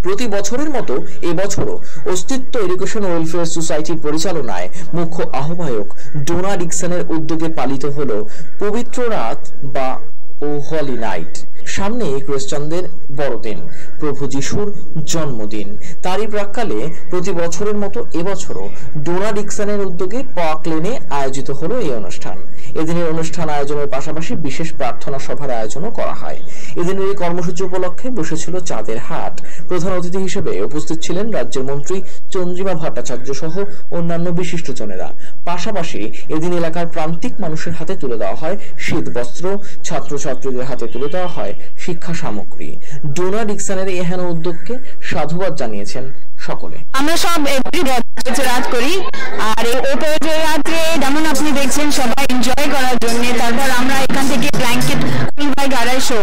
প্রতি বছরের মতো এবছরও অস্তিত্ব এডুকেশন ওয়েলফেয়ার সোসাইটির পরিচালনায় মুখ্য আহ্বায়ক ডোনা ডিকসনের উদ্যোগে পালিত হলো পবিত্র রাত বা হোলি নাইট। সামনে খ্রিস্টানদের বড়দিন, প্রভু যিশুর জন্মদিন। তারই প্রাক্কালে প্রতি বছরের মতো এবছরও ডোনা ডিকসনের উদ্যোগে পার্ক লেনে আয়োজিত হলো এই অনুষ্ঠান। এদিনের অনুষ্ঠান আয়োজনের পাশাপাশি বিশেষ প্রার্থনা সভার আয়োজনও করা হয়। এদিনের এই কর্মসূচি উপলক্ষে বসেছিল চাঁদের হাট। প্রধান অতিথি হিসেবে উপস্থিত ছিলেন রাজ্যের মন্ত্রী চন্দ্রিমা ভট্টাচার্য সহ অন্যান্য বিশিষ্টজনেরা। পাশাপাশি এদিন এলাকার প্রান্তিক মানুষের হাতে তুলে দেওয়া হয় শীত বস্ত্র, ছাত্রছাত্রীদের হাতে তুলে দেওয়া হয় শিক্ষা সামগ্রী। ডোনা ডিকসনের এহেন উদ্যোগকে সাধুবাদ জানিয়েছেন সকলে। আমরা সব রাত করি, আর এই রাত্রে যেমন আপনি দেখছেন সবাই এনজয় করার জন্য। তারপর আমরা এখান থেকে ব্ল্যাঙ্কেট 250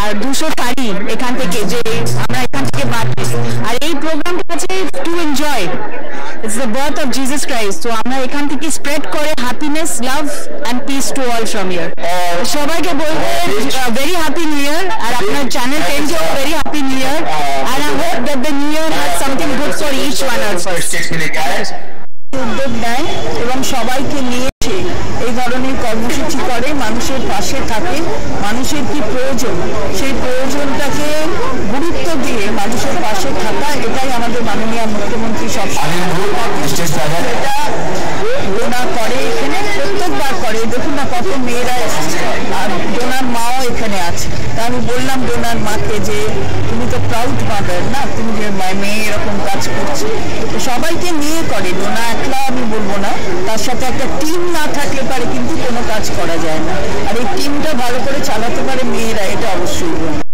আর 200 শাড়ি এখান থেকে যে আমরা এখান থেকে বাঁটি। আর এই প্রোগ্রামটা আছে to enjoy, it's the birth of Jesus Christ. তো আমরা এখান থেকে স্প্রেড করে happiness, love and piece to all from here. সবাইকে বলবো ভেরি হ্যাপি নিউ ইয়ার, আর আপনার চ্যানেল 10 কেও very happy new year, and I hope that the new year has something good for each one of us. উদ্যোগ নেয় এবং সবাইকে নিয়ে এই ধরনের কর্মসূচি করে, মানুষের পাশে থাকে। মানুষের কি প্রয়োজন, সেই প্রয়োজনটাকে গুরুত্ব দিয়ে মানুষের পাশে থাকা, এটাই আমাদের মাননীয় মুখ্যমন্ত্রী সব ডোনা করে, এখানে প্রত্যেকবার করে। দেখুন না কত মেয়েরা এসেছে, আর ডোনার মাও এখানে আছে। তা আমি বললাম ডোনার মাকে যে তুমি তো প্রাউড মাদার না, তুমি যে মেয়ে এরকম কাজ করছে। সবাইকে নিয়ে করে, ডোনা একলা আমি বলবো না, তার সাথে একটা টিম না থাকলে পারে কিন্তু কোনো কাজ করা যায় না। আর এই টিমটা ভালো করে চালাতে পারে মেয়েরা, এটা অবশ্যই।